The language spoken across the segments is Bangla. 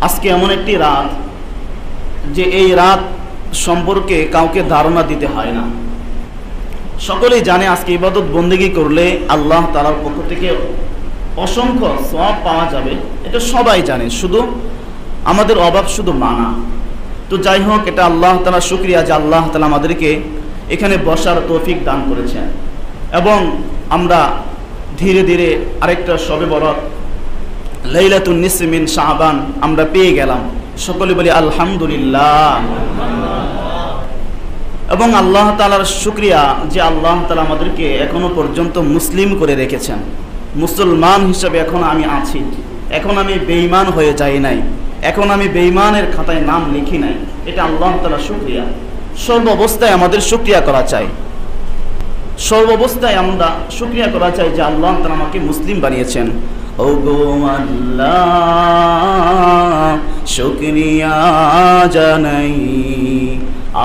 আজকে এমন একটি রাত যে এই রাত সম্পর্কে কাউকে ধারণা দিতে হয় না। সকলেই জানে আজকে ইবাদত বন্দেগী করলে আল্লাহ তাআলার পক্ষ থেকে অসংখ্য সওয়াব পাওয়া যাবে, এটা সবাই জানে, শুধু আমাদের অভাব শুধু মানা। তো যাই হোক, এটা আল্লাহ তাআলার শুকরিয়া যে আল্লাহ তাআলা আমাদেরকে এখানে বসার তৌফিক দান করেছেন এবং আমরা ধীরে ধীরে আরেকটা শবে বরাত লাইলাতুন নিসফি মিন শাবান আমরা পেয়ে গেলাম। সকলে বলি আলহামদুলিল্লাহ। এবং আল্লাহ তাআলার শুকরিয়া যে আল্লাহ তাআলা আমাদেরকে এখনো পর্যন্ত মুসলিম করে রেখেছেন। মুসলমান হিসেবে এখন আমি আছি, এখন আমি বেঈমান হয়ে যাই নাই, এখন আমি বেঈমানের খাতায় নাম লিখি নাই। এটা আল্লাহ তাআলার শুকরিয়া। সর্বাবস্থায় আমাদের শুকরিয়া করা চাই, সর্বাবস্থায় আমরা শুকরিয়া করা চাই যে আল্লাহ তাআলা আমাকে মুসলিম বানিয়েছেন। ও গো আল্লাহ, শুকরিয়া জানাই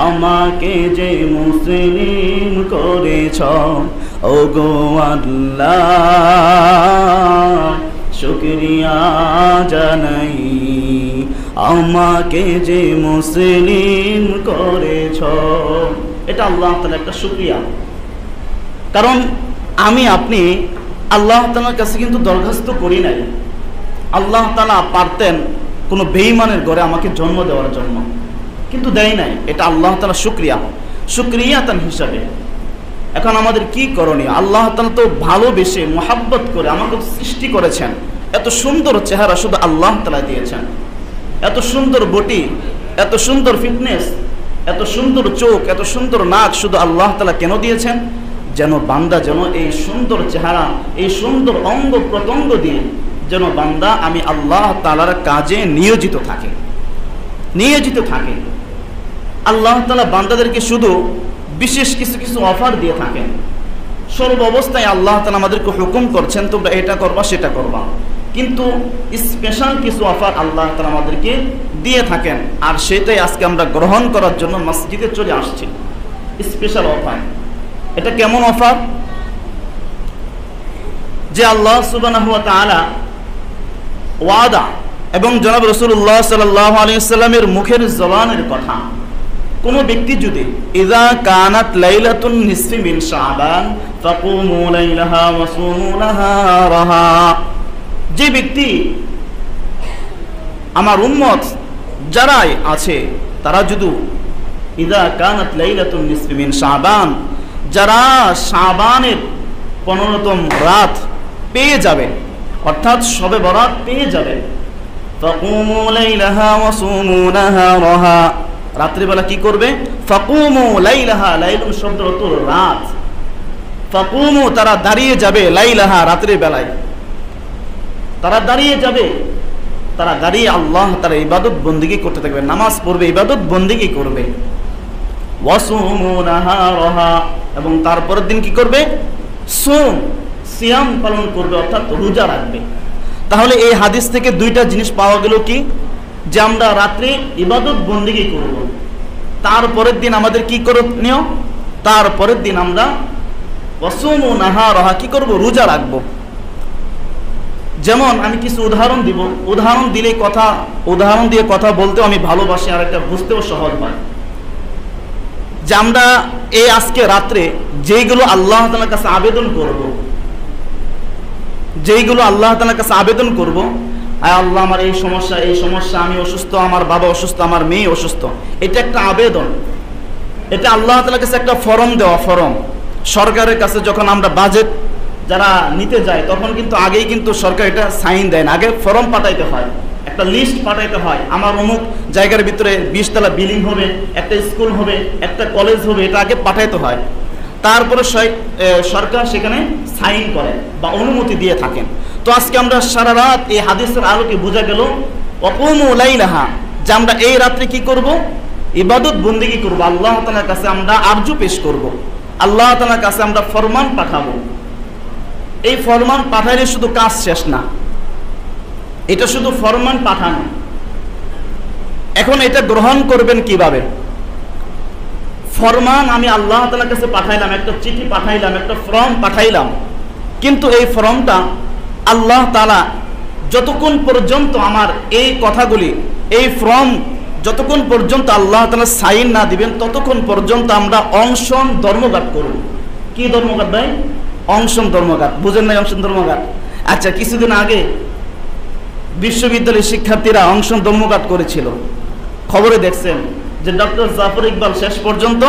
আমাকে যে মুসলিম করেছ। ও গো আল্লাহ, শুকরিয়া জানাই আমাকে যে মুসলিম করেছ। এটা আল্লাহ তাআলার একটা শুকরিয়া। কারণ আমি আপনি আল্লাহ তাআলার কাছে কিন্তু দরখাস্ত করি নাই। আল্লাহ তাআলা পারতেন কোনো বেঈমানের ঘরে আমাকে জন্ম দেওয়ার জন্য, কিন্তু দেয় নাই। এটা আল্লাহ তাআলার শুকরিয়া, শুকরিয়াতান হিসাবে। এখন আমাদের কি করণীয়? আল্লাহ তাআলা তো ভালোবেসে মোহাব্বত করে আমাকে সৃষ্টি করেছেন। এত সুন্দর চেহারা শুধু আল্লাহ তাআলা দিয়েছেন, এত সুন্দর বডি, এত সুন্দর ফিটনেস, এত সুন্দর চোখ, এত সুন্দর নাক শুধু আল্লাহ তাআলা কেন দিয়েছেন? যেন বান্দা যেন এই সুন্দর চেহারা, এই সুন্দর অঙ্গ প্রত্যঙ্গ দিয়ে যেন বান্দা আমি আল্লাহ তাআলার কাজে নিয়োজিত থাকে, নিয়োজিত থাকে। আল্লাহ তাআলা বান্দাদেরকে শুধু বিশেষ কিছু কিছু অফার দিয়ে থাকেন। সর্ব অবস্থায় আল্লাহ তাআলা আমাদেরকে হুকুম করছেন তোমরা এটা করবা সেটা করবা, কিন্তু স্পেশাল কিছু অফার আল্লাহ তাআলা আমাদেরকে দিয়ে থাকেন। আর সেটাই আজকে আমরা গ্রহণ করার জন্য মসজিদে চলে আসছি। স্পেশাল অফার, এটা কেমন অফার? যে আল্লাহ সুবহানাহু ওয়া তাআলা ওয়াদা এবং জনাব রাসূলুল্লাহ সাল্লাল্লাহু আলাইহি ওয়াসাল্লামের মুখের জবানের কথা, কোন ব্যক্তি যদি ইযা কানাত লাইলাতুন নিসফি মিন শাবান ফাকুমু লাইলাহা ওয়া সুমু নাহারাহা, যে ব্যক্তি আমার উম্মত যারাই আছে তারা যদি ইযা কানাত লাইলাতুন নিসফি মিন শাবান, যারা শাবানের 15তম রাত পেয়ে যাবে, অর্থাৎ শবে বরাত পেয়ে যাবে, ফাকুমু লাইলাহা ওয়া সুমু নাহারাহা, রাত্রিবেলা কি করবে? ফাকুমু লাইলাহা, লাইলুন শব্দ অর্থ রাত, ফাকুমু তারা দাঁড়িয়ে যাবে, লাইলাহা রাতের বেলায় তারা দাঁড়িয়ে যাবে, তারা দাঁড়িয়ে আল্লাহ তাআলা ইবাদত বন্দেগী করতে থাকবে, নামাজ পড়বে, ইবাদত বন্দেগী করবে। ওয়াসুমু নাহারাহা, এবং তারপরের দিন কি করবে? সিয়াম পালন করবে, অর্থাৎ রোজা রাখবে। তাহলে এই হাদিস থেকে দুইটা জিনিস পাওয়া গেল কি? যে আমরা রাত্রে ইবাদত বন্দেগী করব, তারপরের দিন আমাদের কি করণীয়? তারপরের দিন আমরা ওয়াসুমু নাহারাহা কি করব? রোজা রাখবো। যেমন আমি কিছু উদাহরণ দিব, উদাহরণ দিয়ে কথা বলতেও আমি ভালোবাসি, আর একটা বুঝতেও সহজ হয়। যে আমরা এই আজকে রাত্রে যেইগুলো আল্লাহ তাআলার কাছে আবেদন করব, যেইগুলো আল্লাহ তাআলার কাছে আবেদন করব, আয় আল্লাহ আমার এই সমস্যা, আমি অসুস্থ, আমার বাবা অসুস্থ, আমার মেয়ে অসুস্থ, এটা একটা আবেদন। এটা আল্লাহ তাআলার কাছে একটা ফরম দেওয়া, ফরম। সরকারের কাছে যখন আমরা বাজেট যারা নিতে যায় তখন কিন্তু আগেই কিন্তু সরকার এটা সাইন দেয় না, আগে ফরম পাঠাইতে হয়, একটা লিস্ট পাঠাইতে হয়। আমার অমুক জায়গার ভিতরে 20 তলা বিল্ডিং হবে, একটা স্কুল হবে, একটা কলেজ হবে, এটা আগে পাঠাইতে হয়। তারপরে সরকার সেখানে সাইন করে বা অনুমতি দিয়ে থাকেন। তো আজকে আমরা সারা রাত এই হাদিসের আলোকে বোঝা গেল ওয়াকুমু লাইলাহা, যে আমরা এই রাত্রে কি করব? ইবাদত বন্দেগী করব, আল্লাহ তাআলার কাছে আমরা আরজু পেশ করব, আল্লাহ তাআলার কাছে আমরা ফরমান পাঠাবো। এই ফরমান পাঠাইলে শুধু কাজ শেষ না, এটা শুধু ফরমান পাঠানো। এখন এটা গ্রহণ করবেন কিভাবে? ফরমান আমি আল্লাহ তাআলার কাছে পাঠাইলাম, একটা চিঠি পাঠাইলাম, একটা ফর্ম পাঠাইলাম, কিন্তু এই ফর্মটা আল্লাহ তাআলা যতক্ষণ পর্যন্ত আমার এই কথাগুলি, এই ফর্ম যতক্ষণ পর্যন্ত আল্লাহ তাআলা সাইন না দিবেন, ততক্ষণ পর্যন্ত আমরা অনশন ধর্মঘট করব। কি ধর্মঘট ভাই? অনশন ধর্মঘট। বুঝেন নাই অনশন ধর্মঘট? আচ্ছা, কিছুদিন আগে বিশ্ববিদ্যালয়ের শিক্ষার্থীরা অনশন ধর্মঘট করেছিল। খবরে দেখছেন যে ডক্টর জাফর ইকবাল শেষ পর্যন্ত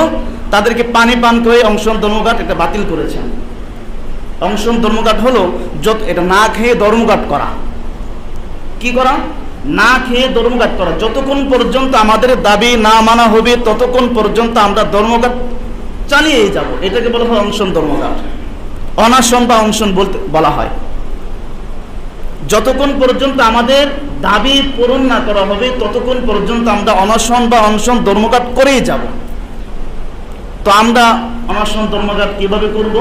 তাদেরকে পানি পান করে অনশন ধর্মঘট এটা বাতিল করেছেন। অনশন ধর্মঘট হলো এটা না খেয়ে ধর্মঘট করা। কি করা? না খেয়ে ধর্মঘট করা। যতক্ষণ পর্যন্ত আমাদের দাবি না মানা হবে ততক্ষণ পর্যন্ত আমরা ধর্মঘট চালিয়ে যাব। এটাকে বলা হয় অনশন ধর্মঘট। অনশন বা অনশন বলা হয়। যতক্ষণ পর্যন্ত আমাদের দাবি পূরণ না করা হবে ততক্ষণ পর্যন্ত আমরা অনশন বা অনশন ধর্মঘট করেই যাব। তো আমরা অনশন ধর্মঘট কিভাবে করব?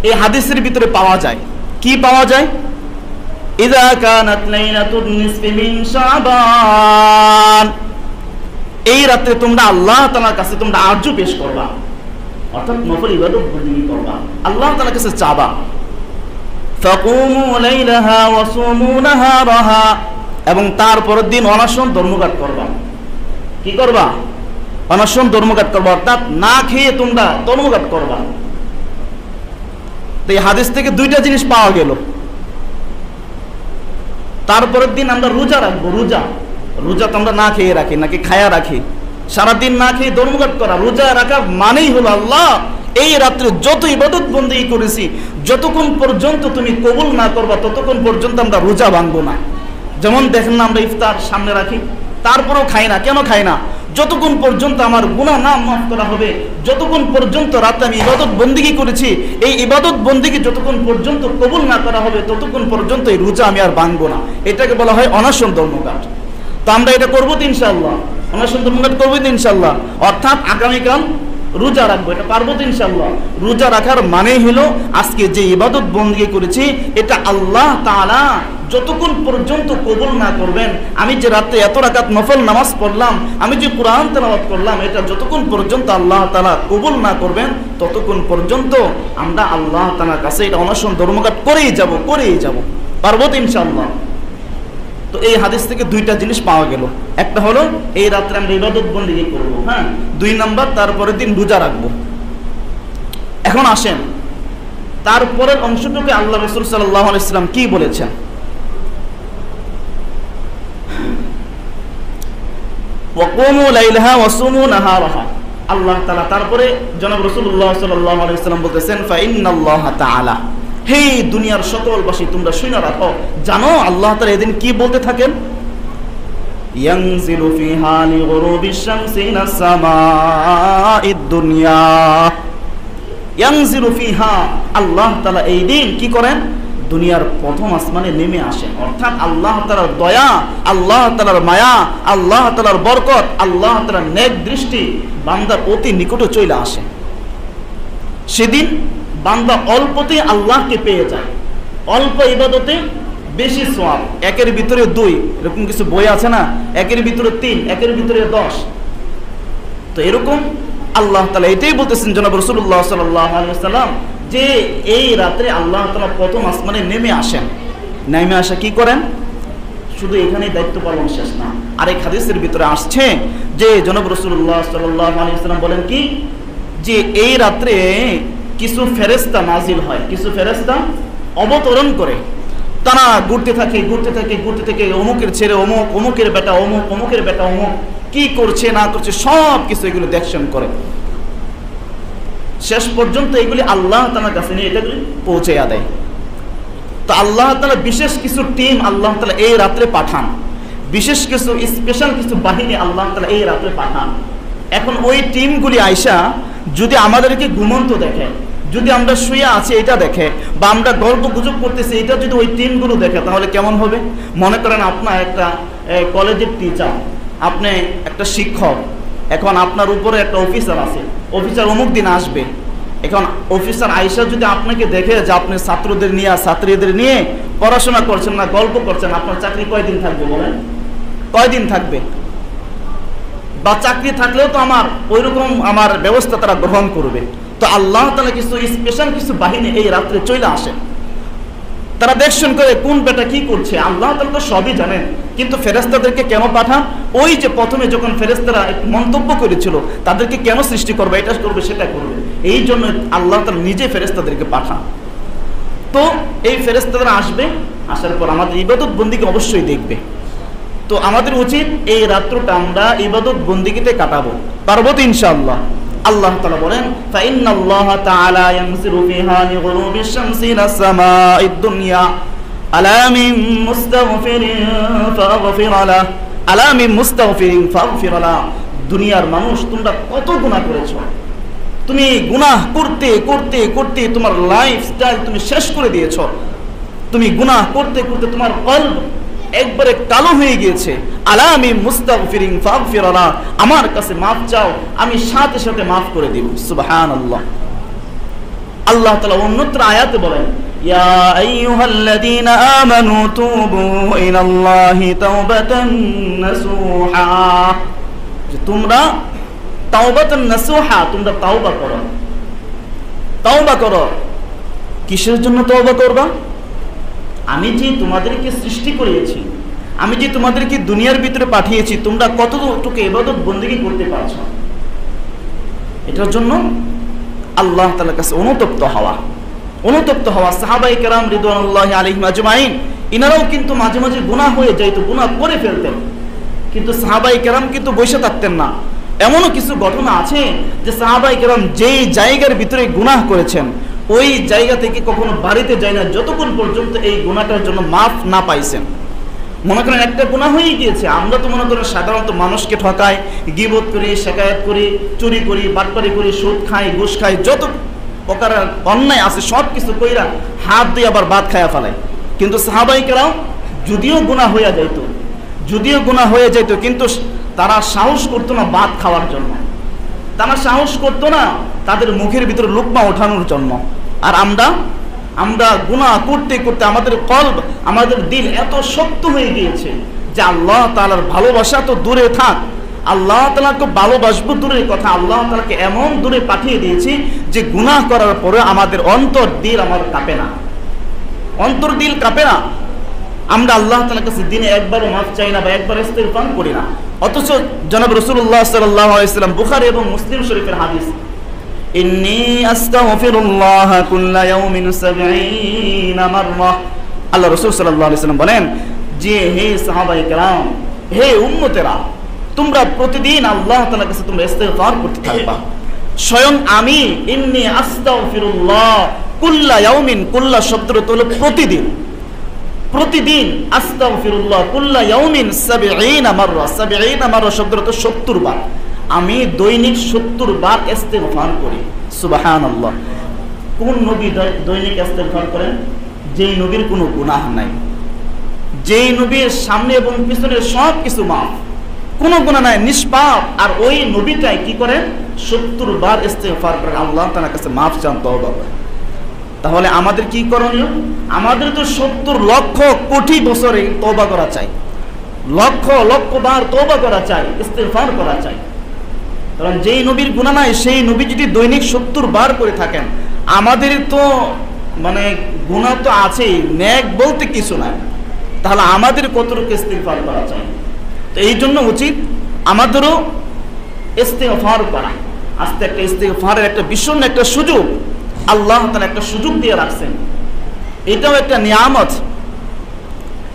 এই হাদিসের ভিতরে পাওয়া যায়। কি পাওয়া যায়? ইযা কানাত লাইলাতুন নিসফি মিন শাবান, এই রাতে তোমরা আল্লাহ তাআলার কাছে তোমরা আরজু পেশ করবা, অর্থাৎ নফল ইবাদত বন্দেগী করবা, আল্লাহ তাআলার কাছে চাবা। ফাকুমু লাইলাহা ওয়া সুমু নাহারাহা, এবং তারপরের দিন অনশন ধর্মঘট করবা। কি করবা? অনশন ধর্মঘট করবা, অর্থাৎ না খেয়ে তোমরা ধর্মঘট করবা। তো এই হাদিস থেকে দুইটা জিনিস পাওয়া গেল। তারপরের দিন আমরা রোজা রাখবো। রোজা তো আমরা না খেয়ে রাখি নাকি খায়া রাখি? সারাদিন না খেয়ে ধর্মঘট করা। রোজা রাখা মানেই হলো আল্লাহ এই রাত্রে যত ইবাদত বন্দেগী করেছি যতক্ষণ পর্যন্ত তুমি কবুল না করবা ততক্ষণ পর্যন্ত আমরা রোজা ভাঙবো না। যেমন দেখেন না, আমরা ইফতার সামনে রাখি, তারপরেও খাই না। কেন খাই না? যতক্ষণ পর্যন্ত আমার গুনাহ না মাফ করা হবে, যতক্ষণ পর্যন্ত রাতে আমি ইবাদত বন্দেগী করেছি, এই ইবাদত বন্দেগী যতক্ষণ পর্যন্ত কবুল না করা হবে ততক্ষণ পর্যন্ত এই রোজা আমি আর ভাঙবো না। এটাকে বলা হয় অনশন ধর্মঘট। তো আমরা এটা করবো তো ইনশাআল্লাহ, অনশন ধর্মঘট করবো তো ইনশাআল্লাহ। অর্থাৎ আগামীকাল রোজা রাখবো, এটা পারবো তো ইনশাআল্লাহ। রোজা রাখার মানে হলো আজকে যে ইবাদত বন্দেগী করেছি এটা আল্লাহ তাআলা যতক্ষণ পর্যন্ত কবুল না করবেন, আমি যে রাতে এত রাকাত নফল নামাজ পড়লাম, আমি যে কোরআন তেলাওয়াত করলাম, এটা যতক্ষণ পর্যন্ত আল্লাহ তাআলা কবুল না করবেন ততক্ষণ পর্যন্ত আমরা আল্লাহ তাআলার কাছে এটা অনশন ধর্মঘট করেই যাব। পারবো তো ইনশাআল্লাহ। তো এই হাদিস থেকে দুইটা জিনিস পাওয়া গেল। একটা হলো এই রাত্রে আমরা ইবাদত বন্দেগী করবো, হ্যাঁ। 2 নাম্বার, তারপরের দিন রোজা রাখবো। এখন আসেন তারপরের অংশটুকু আল্লাহ রাসূল সাল্লাল্লাহু আলাইহি ওয়াসাল্লাম কি বলেছেন। ওয়াকুমু লাইলাহা ওয়া সুমু নাহারাহা, আল্লাহ তাআলা তারপরে জনাব রাসূলুল্লাহ সাল্লাল্লাহু আলাইহি ওয়াসাল্লাম বলতেছেন ফা ইন্নাল্লাহা তাআলা, হে দুনিয়ার সকলবাসী তোমরা শুনে রাখো, জানো আল্লাহ তাআলা এদিন কি বলতে থাকেন। ইয়ানজিলু ফিহা লিগুরুবিশ শামসি ইলাস সামাঈদ দুনিয়া, ইয়ানজিলু ফিহা, আল্লাহ তাআলা এই দিন কি করেন? দুনিয়ার প্রথম আসমানে নেমে আসেন। অর্থাৎ আল্লাহ তাআলার দয়া, আল্লাহ তাআলার মায়া, আল্লাহ তাআলার বরকত, আল্লাহ তাআলার নেক দৃষ্টি বান্দার অতি নিকটে চলে আসে। সেদিন বান্দা অল্পতে আল্লাহকে পেয়ে যায়, অল্প ইবাদতে বেশি সওয়াব। 1-এর ভিতরে 2, এরকম কিছু বই আছে না, 1-এর ভিতরে 3, 1-এর ভিতরে 10। তো এরকম আল্লাহ তাআলা এটাই বলতেছেন জনাব রাসূলুল্লাহ সাল্লাল্লাহু আলাইহি ওয়াসাল্লাম যে এই রাতে আল্লাহ তাআলা প্রথম আসমানে নেমে আসেন। নেমে আসা কি করেন? শুধু এখানেই দায়িত্ব পালন শেষ না, আরেক হাদিসের ভিতরে আসছে যে জনাব রাসূলুল্লাহ সাল্লাল্লাহু আলাইহি ওয়াসাল্লাম বলেন কি, যে এই রাত্রে কিছু ফেরেশতা নাজিল হয়, কিছু ফেরেশতা অবতরণ করে, তারা ঘুরতে থাকে অমুকের ছেলে অমুক, অমুকের বেটা অমুক, অমুকের বেটা অমুক কি করছে না করছে সব কিছু এগুলো দেখশন করে। শেষ পর্যন্ত এগুলি আল্লাহ তাআলার কাছে নিয়ে এটাগুলি পৌঁছে দেয়। তো আল্লাহ তাআলা বিশেষ কিছু টিম আল্লাহ তাআলা এই রাত্রে পাঠান, বিশেষ কিছু স্পেশাল কিছু বাহিনী আল্লাহ তাআলা এই রাত্রে পাঠান। এখন ওই টিমগুলি আইসা যদি আমাদেরকে ঘুমন্ত দেখে, যদি আমরা শুয়ে আছি এটা দেখে, বা আমরা গল্প গুজব করতেছি এটা যদি ওই টিমগুলো দেখে, তাহলে কেমন হবে? মনে করেন আপনার একটা কলেজের টিচার, আপনি একটা শিক্ষক, এখন আপনার উপরে একটা অফিসার আছে, অফিসার অমুক দিন আসবে। এখন অফিসার আইসা যদি আপনাকে দেখে যে আপনি ছাত্রদের নিয়ে ছাত্রীদের নিয়ে পড়াশোনা করছেন না, গল্প করছেন, আপনার চাকরি কয়দিন থাকবে বলেন? কয়দিন থাকবে? বা চাকরি থাকলেও তো আমার ওইরকম আমার ব্যবস্থা তারা গ্রহণ করবে। তো আল্লাহ তাআলা কিছু স্পেশাল কিছু বাহিনী এই রাত্রে চলে আসে, তারা দেখছেন করে কোন বেটা কি করছে, আল্লাহ তাআলা তো সবই জানেন, কিন্তু ফেরেশতাদেরকে কেন পাঠান? ওই যে প্রথমে যখন ফেরেশতারা মন্তব্য করেছিল তাদেরকে কেন সৃষ্টি করবে, এটা করবে সেটা করবে, এই জন্য আল্লাহ তাআলা নিজে ফেরেশতাদেরকে পাঠান। তো এই ফেরেশতারা আসবে, আসার পর আমাদের ইবাদত বন্দিকে অবশ্যই দেখবে। তো আমাদের উচিত এই রাত্রটা আমরা ইবাদত বন্দিগিতে কাটাবো, পারবো তো ইনশাআল্লাহ? আল্লাহ তাআলা বলেন ফাইন্নাল্লাহা তাআলা ইয়ানসিরু ফিহা লিগুরুবিশ শামসি ইলা সামাঈদ দুনিয়া আলা মিন মুস্তাগফিরিন ফাগফির লাহ আলা মিন মুস্তাগফিরিন ফাগফির লাহ। দুনিয়ার মানুষ, তোমরা কত গুনাহ করেছো, তুমি গুনাহ করতে করতে করতে তোমার লাইফস্টাইল তুমি শেষ করে দিয়েছো, তুমি গুনাহ করতে করতে তোমার কলব একবারে কালো হয়ে গিয়েছে। আলা মিন মুস্তাগফিরিন ফাগফির লাহ, আমার কাছে মাফ চাও, আমি সাথে সাথে মাফ করে দিব। সুবহানাল্লাহ। আল্লাহ তাআলা অন্যত্র আয়াতে বলেন ইয়া আইয়ুহাল্লাযীনা আমানু তুবু ইলাল্লাহি তাওবাতান নাসুহা, যে তোমরা তাওবাতান নাসুহা, তোমরা তাওবা করো। তাওবা করো কিসের জন্য তওবা করবা? আমি যে তোমাদেরকে সৃষ্টি করেছি, আমি যে তোমাদেরকে দুনিয়ার ভিতরে পাঠিয়েছি, তোমরা কতটুকু ইবাদত বন্দেগী করতে পারছো, এটার জন্য আল্লাহ তাআলার কাছে অনুতপ্ত হওয়া। সাহাবায়ে কেরাম রিদওয়ানুল্লাহি আলাইহিম আজমাইন, ইনারাও কিন্তু মাঝে মাঝে গুনাহ হয়ে যাইতো, গুনাহ করে ফেলতেন, কিন্তু সাহাবায়ে কেরাম কিন্তু বসে থাকতেন না। এমনও কিছু ঘটনা আছে যে সাহাবায়ে কেরাম যেই জায়গার ভিতরে গুনাহ করেছেন, ওই জায়গা থেকে কখনো বাড়িতে যায় না যতক্ষণ পর্যন্ত এই গুনাহটার জন্য মাফ না পাইছেন। মনে করেন একটা গুনাহ হয়ে গিয়েছে, আমরা তো মনে করেন সাধারণত মানুষকে ঠকাই, গীবত করি, শিকায়াত করি, চুরি করি, বাটপারি করি, সুদ খাই, ঘুষ খাই, যত প্রকার অন্যায় আছে সব কিছু কইরা হাত দিয়ে আবার ভাত খায়া ফেলায়। কিন্তু সাহাবায়ে কেরাম যদিও গুনাহ হয়ে যাইত, কিন্তু তারা সাহস করতো না ভাত খাওয়ার জন্য, তারা সাহস করতো না তাদের মুখের ভিতরে লুকমা ওঠানোর জন্য। আর আমরা গুনাহ করতে করতে আমাদের কলব, আমাদের দিল এত শক্ত হয়ে গিয়েছে যে আল্লাহ তাআলার ভালোবাসা তো দূরে থাক, আল্লাহ তাআলাকে ভালোবাসবো দূরের কথা, আল্লাহ তাআলাকে এমন দূরে পাঠিয়ে দিয়েছি যে গুনাহ করার পরে আমাদের অন্তর দিল আমার কাঁপে না, অন্তর দিল কাঁপে না। আমরা আল্লাহ তাআলার কাছে দিনে একবারও মাফ চাই না বা একবার ইস্তিগফার করি না। অথচ জনাব রাসূলুল্লাহ সাল্লাল্লাহু আলাইহি ওয়াসাল্লাম, বুখারী এবং মুসলিম শরীফের হাদিস, ইন্নী আস্তাগফিরুল্লাহ কুল্লা ইয়াউমিন 70 মাররা, আল্লাহ রাসূল সাল্লাল্লাহু আলাইহি ওয়াসাল্লাম বলেন যে হে সাহাবায়ে কেরাম, হে উম্মতেরা, তোমরা প্রতিদিন আল্লাহ তাআলার কাছে তোমরা ইস্তিগফার করতে থাকবা। স্বয়ং আমি ইন্নী আস্তাগফিরুল্লাহ কুল্লা ইয়াউমিন, কুল্লা শব্দটা হলো প্রতিদিন, প্রতিদিন আস্তাগফিরুল্লাহ কুল্লা ইয়াউমিন 70 মাররা, 70 মাররা শব্দটা তো 70 বার, আমি দৈনিক 70 বার ইস্তিগফার করি। সুবহানাল্লাহ। কোন নবী দৈনিক ইস্তিগফার করেন? যেই নবীর কোনো গুনাহ নাই, যেই নবীর সামনে এবং পিছনে সব কিছু মাফ, কোনো গুনাহ নাই, নিষ্পাপ, আর ওই নবীটাই কি করেন? 70 বার ইস্তিগফার করেন, আল্লাহ তাআলার কাছে মাফ চান, তওবা করেন। তাহলে আমাদের কি করণীয়? আমাদের তো 70 লক্ষ কোটি বছরে তওবা করা চাই, লক্ষ লক্ষ বার তওবা করা চাই, ইস্তিগফার করা চাই। কারণ যেই নবীর গুনাহ নাই সেই নবী যদি দৈনিক 70 বার করে থাকেন, আমাদের তো মানে গুনাহ তো আছেই, নেক বলতে কিছু নাই, তাহলে আমাদের কতটুকু ইস্তিগফার করা চাই? তো এই জন্য উচিত আমাদেরও ইস্তিগফার করা। আজকে একটা ইস্তিগফারের একটা ভীষণ একটা সুযোগ আল্লাহ তাআলা একটা সুযোগ দিয়ে রাখছেন, এটাও একটা নিয়ামত।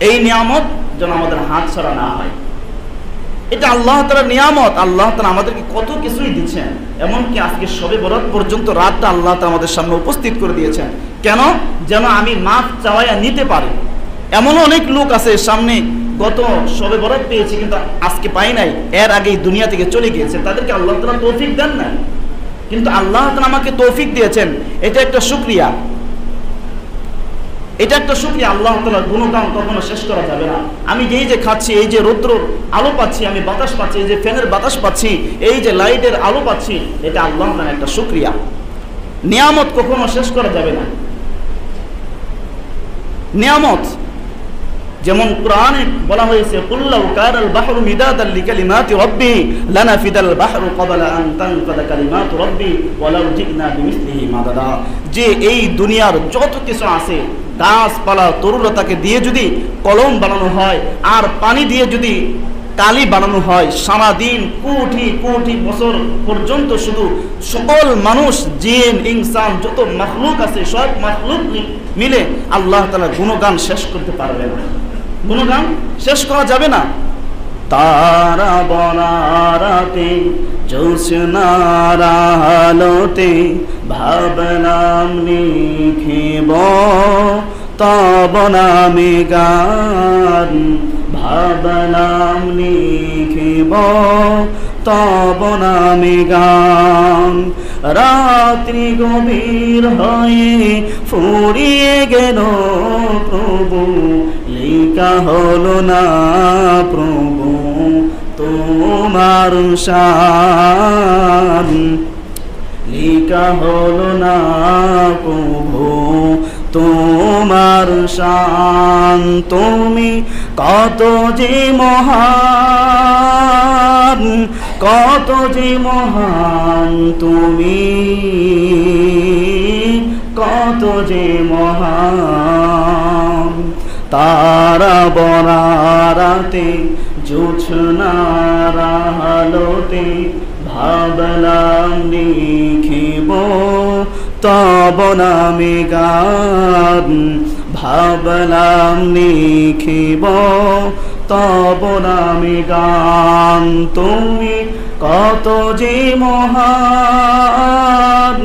এই নিয়ামত যেন আমাদের হাত ছাড়া না হয়, এটা আল্লাহ তাআলার নিয়ামত। আল্লাহ তাআলা আমাদেরকে কত কিছুই দিচ্ছেন, এমনকি আজকে শবে বরাত পর্যন্ত রাতটা আল্লাহ তাআলা আমাদের সামনে উপস্থিত করে দিয়েছেন। কেন? যেন আমি মাফ চাওয়াইয়া নিতে পারি। এমনও অনেক লোক আছে সামনে গত শবে বরাত পেয়েছে কিন্তু আজকে পাই নাই, এর আগেই দুনিয়া থেকে চলে গিয়েছে, তাদেরকে আল্লাহ তাআলা তৌফিক দেন নাই, কিন্তু আল্লাহ তাআলা আমাকে তৌফিক দিয়েছেন, এটা একটা শুকরিয়া, এটা একটা শুকরিয়া। আল্লাহ তাআলার গুণগান কখনো শেষ করা যাবে না। আমি এই যে খাচ্ছি, এই যে রৌদ্র আলো পাচ্ছি, আমি বাতাস পাচ্ছি, এই যে ফ্যানের বাতাস পাচ্ছি, এই যে লাইটের আলো পাচ্ছি, এটা আল্লাহ তাআলার একটা শুকরিয়া। নিয়ামত কখনো শেষ করা যাবে না। নিয়ামত যেমন কোরআনে বলা হয়েছে কুল্লাউ কানাল বাহরু মিদাদাল লিকালিমাতি রাব্বি লানাফিদাল বাহরু ক্বাবলা আন তানফাদা কালিমাতু রাব্বি ওয়ালাউ জিনা বিমিসলিহি মাদাদা, যে এই দুনিয়ার যত কিছু আছে গাছপালা তরুলতাকে দিয়ে যদি কলম বানানো হয় আর পানি দিয়ে যদি কালি বানানো হয়, সারাদিন কোটি কোটি বছর পর্যন্ত শুধু সকল মানুষ, জিন, ইনসান, যত মাখলুক আছে সব মাখলুক মিলে আল্লাহ তাআলা গুণগান শেষ করতে পারবে না, গুণগান শেষ করা যাবে না। তারা বরাতে জ্যোৎস্নার আলোতে ভাবনাম লিখিব তব নামে গান, ভাবনাম লিখিব তব নামে গান। রাত্রি গভীর হয়ে ফুরিয়ে গেল প্রভু, লেখা হলো না প্রভু তোমার শান, লেখা হলো না প্রভু তোমার শান। তুমি কত যে মহান, কত যে মহান, তুমি কত যে মহান। তারা বরাতে জ্যোৎস্নার আলোতে ভাবনাম লিখিব তব নামে গান, ভাবনাম লিখিব তব নামে গান। তুমি কত যে মহান,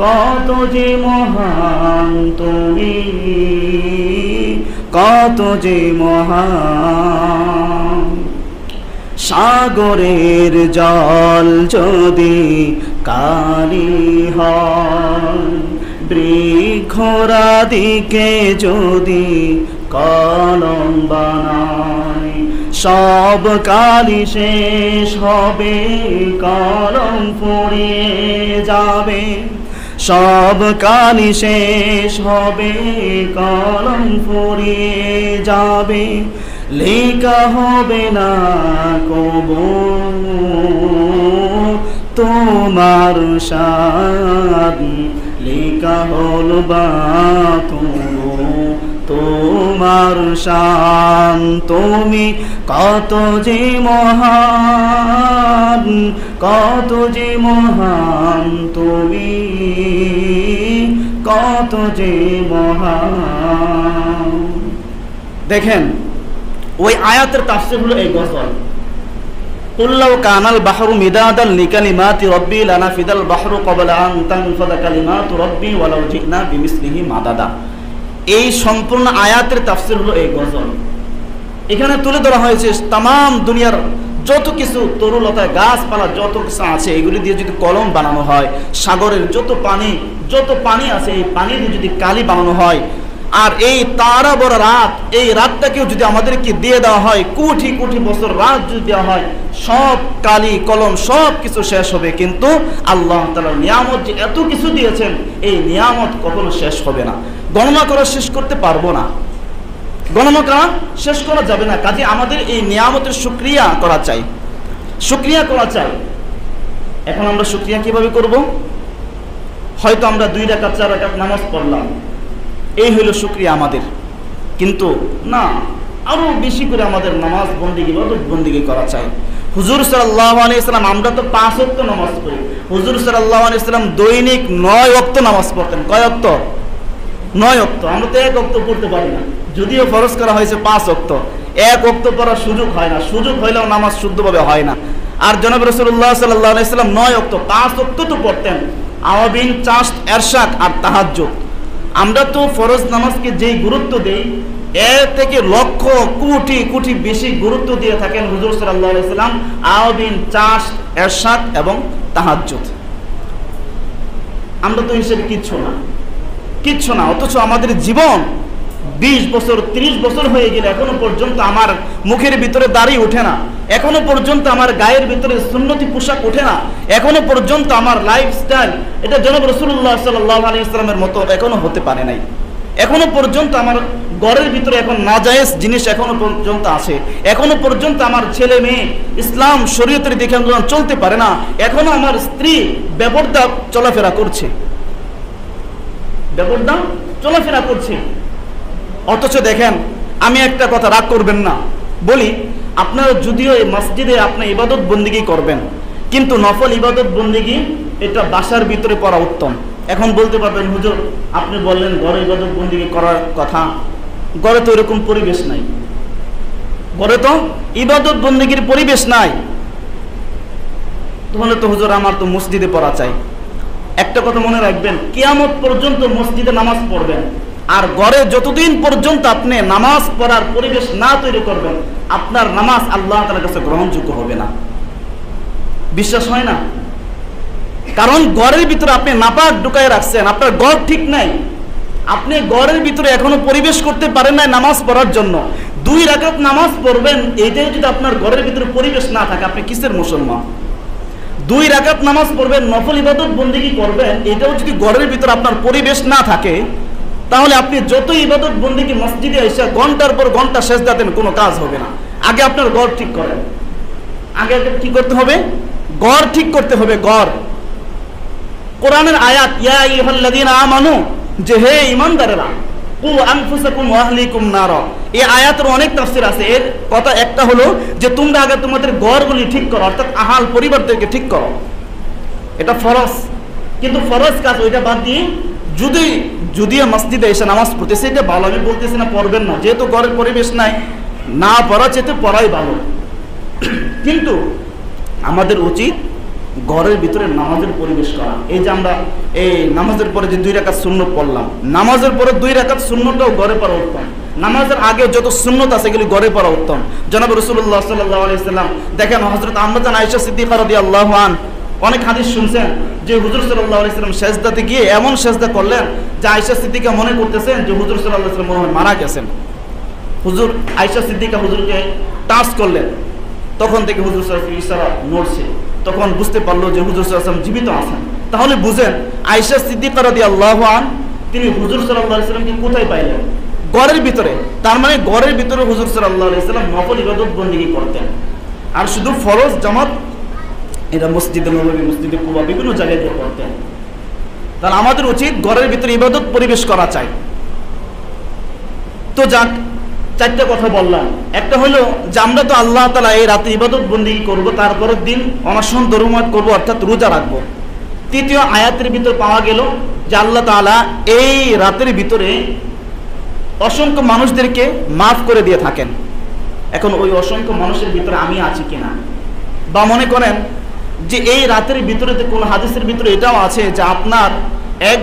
কত যে মহান, তুমি কত যে মহান। সাগরের জল যদি কালি হয়, বৃক্ষরাদিকে যদি কলম বানায়, সব কালি শেষ হবে, কলম ফুরিয়ে যাবে, সব কালি শেষ হবে, কলম ফুরিয়ে যাবে, লেখা হবে না কবু তোমার শান, লেখা হল বা তবু তোমার শান। তুমি কত যে মহান, কত যে মহান, তুমি কত যে মহান। দেখেন ওই আয়াতের তাফসীর হলো এই গজল, কুল্লাউ কানাল বাহরু মিদাদান লিকালিমাতি রাব্বি লানাফিদাল বাহরু ক্বাবলা আন তানফাদা কালিমাতু রাব্বি ওয়ালাউ জিনা বিমিসলিহি মাদাদা। এই সম্পূর্ণ আয়াতের তাফসীর হলো এই গজল। এখানে তুলে ধরা হয়েছে তাম দুনিয়ার যত কিছু তরুলতা, গাছপালা যত কিছু আছে এগুলি দিয়ে যদি কলম বানানো হয়, সাগরের যত পানি আছে এই পানি দিয়ে যদি কালি বানানো হয়, আর এই তারা বড় রাত, এই রাতটাকেও যদি আমাদেরকে দিয়ে দেওয়া হয়, কোটি কোটি বছর রাত যদি দেওয়া হয়, সব কালি কলম সব কিছু শেষ হবে, কিন্তু আল্লাহ তাআলার নিয়ামত যে এত কিছু দিয়েছেন এই নিয়ামত কখনো শেষ হবে না, গণনা করা শেষ করতে পারবো না, গণনা করা শেষ করা যাবে না। কাজে আমাদের এই নিয়ামতের শুকরিয়া করা চাই, শুকরিয়া করা চাই। এখন আমরা শুকরিয়া কিভাবে করব? হয়তো আমরা 2 রাকাত 4 রাকাত নামাজ পড়লাম, এই হইল শুকরিয়া আমাদের, কিন্তু না, আরো বেশি করে আমাদের নামাজ বন্দেগী ইবাদত বন্দেগী করা চাই। হুজুর সাল্লাল্লাহু আলাইহি সাল্লাম, আমরা তো 5 ওয়াক্ত নামাজ পড়ি, হুজুর সাল্লাল্লাহু আলাইহি সাল্লাম দৈনিক 9 ওয়াক্ত নামাজ পড়তেন। কয় ওয়াক্ত? 9 ওয়াক্ত। আমরা তো 1 ওয়াক্ত পড়তে পারি না, যদিও ফরজ করা হয়েছে 5 ওয়াক্ত। 1 ওয়াক্ত পড়ার সুযোগ হয় না, সুযোগ হইলেও নামাজ শুদ্ধভাবে হয় না। আর জনাব রাসূলুল্লাহ সাল্লাল্লাহু আলাইহি সাল্লাম 9 ওয়াক্ত, 5 ওয়াক্ত তো পড়তেন, আওয়াবিন, চাশত, এরশাদ আর তাহাজ্জুদ। আমরা তো ফরজ নামাজকে যেই গুরুত্ব দেই এর থেকে লক্ষ কোটি কোটি বেশি গুরুত্ব দিয়ে থাকেন হুজুর সাল্লাল্লাহু আলাইহি সাল্লাম আওয়াবিন, চাশত, এরশাদ এবং তাহাজ্জুদ। আমরা তো হিসেবে কিচ্ছু না, অথচ আমাদের জীবন 20 বছর 30 বছর হয়ে গেলে এখনো পর্যন্ত আমার মুখের ভিতরে দাড়ি ওঠে না, এখনো পর্যন্ত আমার গায়ের ভিতরে সুন্নতি পোশাক ওঠে না, এখনো পর্যন্ত আমার লাইফস্টাইল এটা জনাব রাসূলুল্লাহ সাল্লাল্লাহু আলাইহি ওয়াসাল্লামের মতো এখনো হতে পারে নাই, এখনো পর্যন্ত আমার ঘরের ভিতরে এখন নাজায়েজ জিনিস এখনো পর্যন্ত আছে, এখনো পর্যন্ত আমার ছেলে মেয়ে ইসলাম শরীয়তের দিকে চলতে পারে না, এখনো আমার স্ত্রী বেপরদা চলাফেরা করছে, অথচ দেখেন, আমি একটা কথা রাগ করবেন না বলি, আপনারা যদিও এই মসজিদে আপনি ইবাদত বন্দিগি করবেন, কিন্তু নফল ইবাদত বন্দিগি এটা বাসার ভিতরে করা উত্তম। এখন বলতে পারবেন, হুজুর আপনি বললেন ঘরে ইবাদত বন্দিগি করার কথা, ঘরে তো এরকম পরিবেশ নাই, ঘরে তো ইবাদত বন্দিগির পরিবেশ নাই, তাহলে তো হুজুর আমার তো মসজিদে পড়া চাই। একটা কথা মনে রাখবেন, কিয়ামত পর্যন্ত মসজিদে নামাজ পড়বেন, আর ঘরে যতদিন পর্যন্ত আপনি নামাজ পড়ার পরিবেশ না তৈরি করবেন, আপনার নামাজ আল্লাহ তাআলার কাছে গ্রহণযোগ্য হবে না। বিশ্বাস হয় না? কারণ ঘরের ভিতরে আপনি নাপাক ঢুকায় রাখছেন, আপনার ঘর ঠিক নাই, আপনি ঘরের ভিতরে এখনো পরিবেশ করতে পারেন না নামাজ পড়ার জন্য। 2 রাকাত নামাজ পড়বেন, এইটাই যদি আপনার ঘরের ভিতরে পরিবেশ না থাকে, আপনি কিসের মুসলমান? 2 রাকাত নামাজ পড়বেন, নফল ইবাদত বন্দেগী করবেন, এটাও যদি ঘরের ভিতরে আপনার পরিবেশ না থাকে, তাহলে আপনি যত ইবাদত বন্দেগী মসজিদে এসে ঘন্টার পর ঘন্টা সেজদা দেন, কোনো কাজ হবে না। আগে আপনার ঘর ঠিক করেন, আগে কি করতে হবে? ঘর ঠিক করতে হবে। ঘর, কোরআনের আয়াত, ইয়া আইয়ুহাল্লাযীনা আমানু, যে হে ঈমানদারেরা, কু আনফুসাকুম ওয়া আহলিকুম নারা। এই আয়াতের অনেক তাফসীর আছে। এর কথা একটা হলো যে তোমরা আগে তোমাদের ঘরগুলি ঠিক করো, অর্থাৎ আহাল পরিবারদেরকে ঠিক করো, এটা ফরজ। কিন্তু ফরজ কাজ ওইটা বাদ দিয়ে যদিও মসজিদে এসে নামাজ পড়তেছে, এটা ভালো, আমি বলতেছি না পড়বেন না, যেহেতু ঘরের পরিবেশ নাই, না পড়া চেয়ে পড়াই ভালো। কিন্তু আমাদের উচিত ঘরের ভিতরে নামাজের পরিবেশ করা। এই যে আমরা এই নামাজের পরে যে 2 রাকাত সুন্নত পড়লাম, নামাজের পরে 2 রাকাত সুন্নতটাও ঘরে পড়া উত্তম। নামাজের আগে যত সুন্নত আছে এগুলি ঘরে পড়া উত্তম। জনাব রাসূলুল্লাহ সাল্লাল্লাহু আলাইহি ওয়াসাল্লাম, দেখেন হযরত আম্মা জান আয়েশা সিদ্দিকা রাদিয়াল্লাহু আনহা অনেক হাদিস শুনছেন যে হুজুর সাল্লাল্লাহু আলাইহি ওয়াসাল্লাম সেজদাতে গিয়ে এমন সেজদা করলেন যে আয়েশা সিদ্দিকা মনে করতেছেন যে হুজুর সাল্লাল্লাহু আলাইহি ওয়াসাল্লাম মনে হয় মারা গেছেন। হুজুর আয়েশা সিদ্দিকা হুজুরকে টাচ করলেন, তখন থেকে হুজুর সাল্লাল্লাহু আলাইহি ওয়াসাল্লাম ইশারা নড়ছে, তখন বুঝতে পারলো যে হুজুর সাল্লাল্লাহু আলাইহি ওয়াসাল্লাম জীবিত আছেন। তাহলে বুঝেন আয়েশা সিদ্দিকা রাদিয়াল্লাহু আনহা তিনি হুজুর সাল্লাল্লাহু আলাইহি ওয়াসাল্লামকে কোথায় পাইলেন? ঘরের ভিতরে। তার মানে ঘরের ভিতরে হুজুর সাল্লাল্লাহু আলাইহি ওয়াসাল্লাম নফল ইবাদত বন্দেগী করতেন। আর শুধু ফরজ জামাত এটা মসজিদে নববী, মসজিদে কুবা, বিভিন্ন জায়গায় গিয়ে করতেন। তাহলে আমাদের উচিত ঘরের ভিতরে ইবাদত পরিবেশ করা চাই। তো যাক, 4টা কথা বললাম। একটা হলো যে আমরা তো আল্লাহ তাআলা এই রাতে ইবাদত বন্দেগী করব, তারপরের দিন অনশন দরুমাত করব, অর্থাৎ রোজা রাখবো। তৃতীয় আয়াতের ভিতর পাওয়া গেল যে আল্লাহ তাআলা এই রাতের ভিতরে অসংখ্য মানুষদেরকে মাফ করে দিয়ে থাকেন। এখন ওই অসংখ্য মানুষের ভিতরে আমি আছি কিনা, বা মনে করেন যে এই রাতের ভিতরে কোন হাদিসের ভিতরে এটাও আছে যে আপনার 1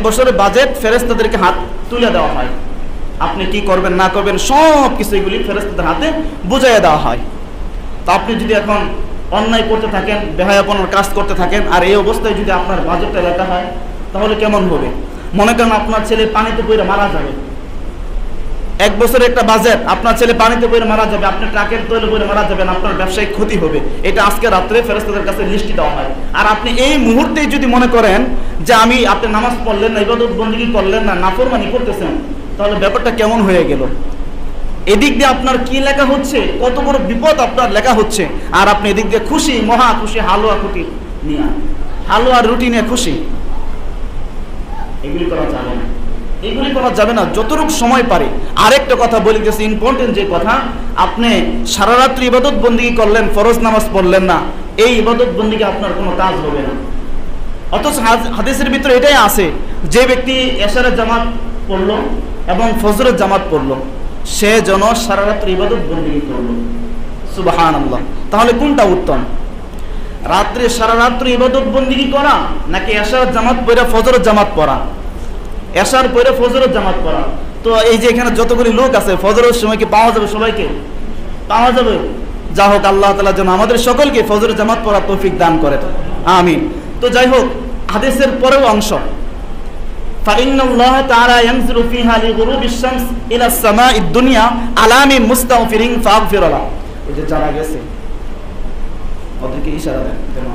বছরের বাজেট ফেরেশতাদেরকে হাত তুলে দেওয়া হয়, আপনি কি করবেন না করবেন সব কিছু এগুলি ফেরেশতাদের হাতে বুঝাইয়া দেওয়া হয়। তা আপনি যদি এখন অন্যায় করতে থাকেন, বেহায়াপনার কাজ করতে থাকেন, আর এই অবস্থায় যদি আপনার বাজেটটা লেখা হয়, তাহলে কেমন হবে? মনে করেন আপনার ছেলে পানিতে পড়ে মারা যাবে, 1 বছরের একটা বাজেট, আপনার ছেলে পানিতে পড়ে মারা যাবে, আপনি ট্রাকের তৈলে পড়ে মারা যাবেন, আপনার ব্যবসায়িক ক্ষতি হবে, এটা আজকে রাত্রে ফেরেশতাদের কাছে লিস্ট দেওয়া হয়। আর আপনি এই মুহূর্তেই যদি মনে করেন যে আপনি নামাজ পড়লেন না, ইবাদত বন্দেগী করলেন না, নাফরমানি করতেছেন, তাহলে ব্যাপারটা কেমন হয়ে গেল? এদিক দিয়ে আপনার কি লেখা হচ্ছে, কত বড় বিপদ আপনার লেখা হচ্ছে, আর আপনি এদিক দিয়ে খুশি, মহা খুশি, হালুয়া রুটি নিয়ে খুশি। এগুলি করা যাবে না, এগুলি করা যাবে না যতটুকু সময় পারে। আরেকটা কথা বলে গেছে ইম্পর্টেন্ট যে কথা, আপনি সারা রাত্রি ইবাদত বন্দেগী করলেন, ফরজ নামাজ পড়লেন না, এই ইবাদত বন্দেগী আপনার কোনো কাজ হবে না। অথচ হাদিসের ভিতরে এটাই আছে, যে ব্যক্তি এশারের জামাত পড়লো এবং ফজরের জামাত পড়লো, সে যেন সারা রাত্রি ইবাদত বন্দেগী করলো। সুবহানাল্লাহ। তাহলে কোনটা উত্তম? রাত্রে সারা রাত্রি ইবাদত বন্দেগী করা, নাকি এশারের জামাত পড়া ফজরের জামাত পড়া? এশার পরে ফজরের জামাত পড়া। তো এই যে এখানে যতগুলি লোক আছে, ফজরের সময় কি পাওয়া যাবে? সবাইকে পাওয়া যাবে? যা হোক, আল্লাহ তাআলা যেন আমাদের সকলকে ফজরের জামাত পড়ার তৌফিক দান করেন, আমিন। তো যাই হোক, হাদিসের পরেও অংশ, ফাইন্নাল্লাহ তাআলা ইয়ানজিলু ফিহা লিগুরুবিশ শামস ইলা সামাঈদ দুনিয়া আলামি মুস্তাগফিরিন ফাগফির লাহু। ওই যে যারা গেছে ওদেরকে ইশারা দেন, যেন